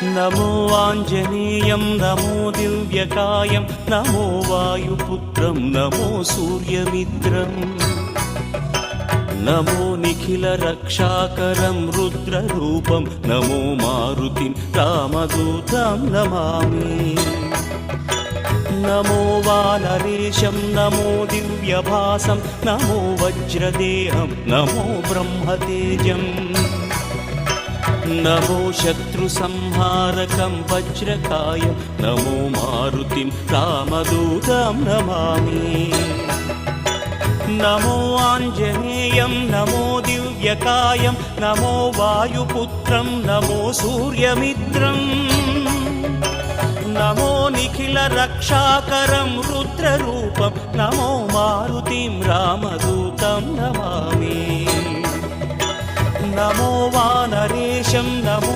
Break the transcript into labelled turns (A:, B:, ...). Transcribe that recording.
A: నమో ఆంజనేయం నమో దివ్యకాయం నమో వాయుపుత్రం నమో సూర్యమిత్రం నమో నిఖిల రక్షాకరం రుద్రరూపం నమో మారుతిం రామదూతం నమామి నమో వానరేశం నమో దివ్యభాసం నమో వజ్రదేహం నమో బ్రహ్మతేజం నమో శత్రు సంహారకం వజ్రకాయం నమో మారుతిం రామదూతం నమామి నమో ఆంజనేయం నమో దివ్యకాయం నమో వాయుపుత్రం నమో సూర్యమిత్రం నమో నిఖిల రక్షాకరం రుద్రరూపం నమో మారుతిం రామదూతం నమామి నమో వానరేశం నమో